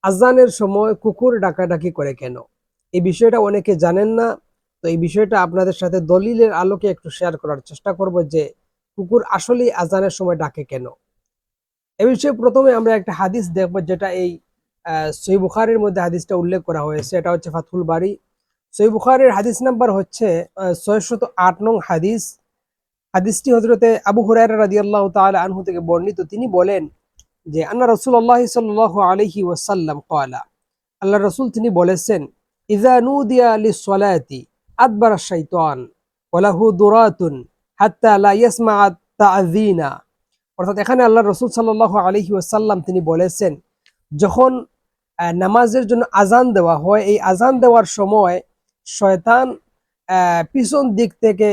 আজানের সময় কুকুর ডাকাডাকি করে কেন? এই বিষয়টা অনেকে জানেন না। তো এই বিষয়টা আপনাদের সাথে দলিলের আলোকে একটু শেয়ার করার চেষ্টা করব যে কুকুর আসলেই আজানের সময় ডাকে কেন? এ বিষয়ে প্রথমে আমরা একটা হাদিস দেখব, যেটা এই সহিহ বুখারীর মধ্যে হাদিসটা উল্লেখ করা হয়েছে। এটা হচ্ছে ফাতহুল বারী। সহিহ বুখারীর হাদিস নাম্বার হচ্ছে ৬০৮ নং হাদিস। হাদিসটি হযরতে আবু হুরায়রা রাদিয়াল্লাহু তাআলা আনহু থেকে বর্ণিত। তিনি বলেন যে আন্না রাসূলুল্লাহ সাল্লাল্লাহু আলাইহি ওয়াসাল্লাম ক্বালা, আল্লাহ রসুল তিনি বলেছেন, ইযা নুদিয়া লিস-সালাতি আদবারা শাইতান ওয়া লাহু দুরাতুন হাত্তা লা ইয়াসমা'a তা'যিনা। অর্থাৎ এখানে আল্লাহ রসুল সাল্লাল্লাহু আলাইহি ওয়াসাল্লাম তিনি বলেছেন, যখন নামাজের জন্য আজান দেওয়া হয়, এই আজান দেওয়ার সময় শয়তান পিছন দিক থেকে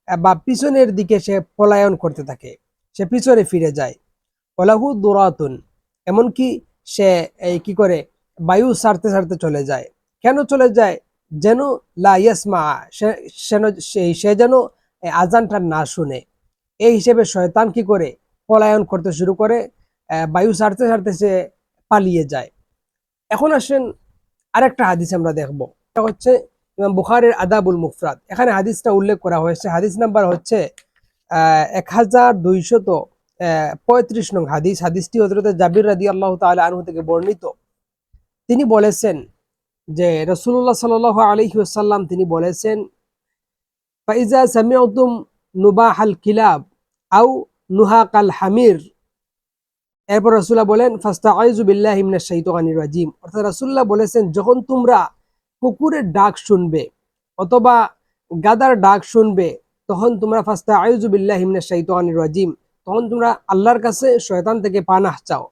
বা পিছনের দিকে সে পলায়ন করতে থাকে, সে পিছনে ফিরে যায়। ওয়ালাহু দুরাতুন, এমনকি সে এই কি করে বায়ু ছাড়তে ছাড়তে চলে যায়। কেন চলে যায়? যেন লা ইয়াসমা, সে যেন আজানটা না শুনে। এই হিসেবে শয়তান কি করে পলায়ন করতে শুরু করে, বায়ু ছাড়তে ছাড়তে সে পালিয়ে যায়। এখন আসেন আরেকটা হাদিস আমরা দেখব। এটা হচ্ছে ইমাম বুখারীর আদাবুল মুফরাদ। এখানে হাদিসটা উল্লেখ করা হয়েছে। হাদিস নাম্বার হচ্ছে 1235 নং হাদিস। হাদিসটি হযরত জাবির রাদিয়াল্লাহু তাআলা আনহু থেকে বর্ণিত। তিনি বলেছেন যে রাসূলুল্লাহ সাল্লাল্লাহু আলাইহি ওয়াসাল্লাম তিনি বলেছেন, ফাইজা সামি'তুম নুবাহাল কিলাব আও নুহাকাল হামির। এরপর রাসূলুল্লাহ বলেন, ফাস্তাঈযু বিল্লাহি মিনাশ শাইতানির রাজিম। অর্থাৎ রাসূলুল্লাহ বলেছেন, যখন তোমরা কুকুরের ডাক শুনবে অথবা গাধার ডাক শুনবে, তখন তোমরা ফাস্তাঈযু বিল্লাহি মিনাশ শাইতানির রাজিম, তখন তোমরা আল্লাহর কাছে শয়তান থেকে পানাহ চাও।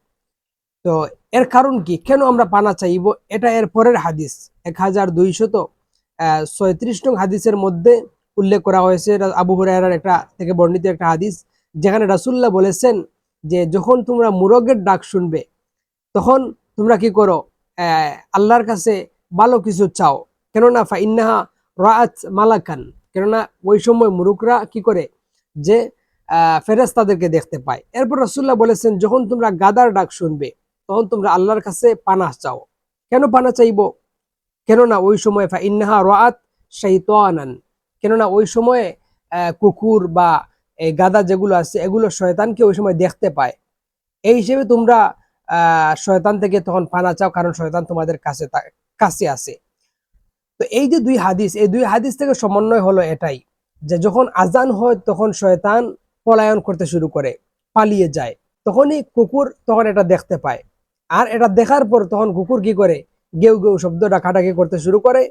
তো এর কারণ কি, কেন আমরা পানা চাইব? এটা এর পরের হাদিস 1236 নং হাদিসের মধ্যে উল্লেখ করা হয়েছে। আবু হুরায়রার একটা থেকে বর্ণিত একটা হাদিস, যেখানে রাসূলুল্লাহ বলেছেন যে যখন তোমরা মুরগের ডাক শুনবে, তখন তোমরা কি করো? আল্লাহর কাছে ভালো কিছু চাও। কেননা ফাইন্নাহা রাআত মালাকান, কেননা ওই সময় মুরুকরা কি করে যে ফেরেশতাদেরকে দেখতে পায়। এরপর রাসূলুল্লাহ বলেছেন, যখন তোমরা গাধার ডাক শুনবে, তখন তোমরা আল্লাহর কাছে পানাহ চাও। কেন পানাহ চাইবো? কেননা ওই সময় ফাইন্নাহা রাআত শাইতানান, কেননা ওই সময়ে কুকুর বা গাধা যেগুলো আছে, এগুলো শয়তানকে ওই সময় দেখতে পায়। এই হিসেবে তোমরা শয়তান থেকে তখন পানা চাও, কারণ শয়তান তোমাদের কাছে আছে। তো এই যে দুই হাদিস, এই দুই হাদিস থেকে সমন্বয় হলো এটাই, যে যখন আজান হয় তখন শয়তান পলায়ন করতে শুরু করে, পালিয়ে যায়। তখনই কুকুর তখন এটা দেখতে পায়, আর এটা দেখার পর তখন কুকুর কি করে, গেউ গেউ শব্দ ডাকাডাকি করতে শুরু করে।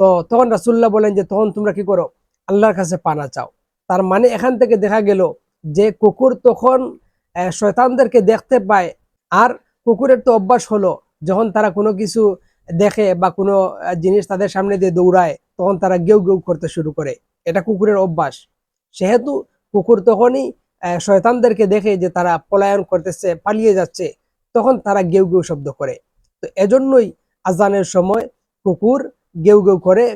তো তখন রাসূলুল্লাহ বলেন যে তখন তোমরা কি করো? আল্লাহর কাছে পানা চাও। তার মানে এখান থেকে দেখা গেল যে কুকুর তখন শয়তানদেরকে দেখতে পায়। আর কুকুরের তো অভ্যাস হলো, যখন তারা কোনো কিছু দেখে বা কোনো জিনিস তাদের সামনে দিয়ে দৌড়ায়, তখন তারা গেউ গেউ করতে শুরু করে। এটা কুকুরের অভ্যাস। সেহেতু কুকুর তখনই শয়তানদেরকে দেখে যে তারা পলায়ন করতেছে, পালিয়ে যাচ্ছে, তখন তারা গেউ গেউ শব্দ করে। তো এজন্যই আজানের সময় কুকুর গেউ গেউ করে।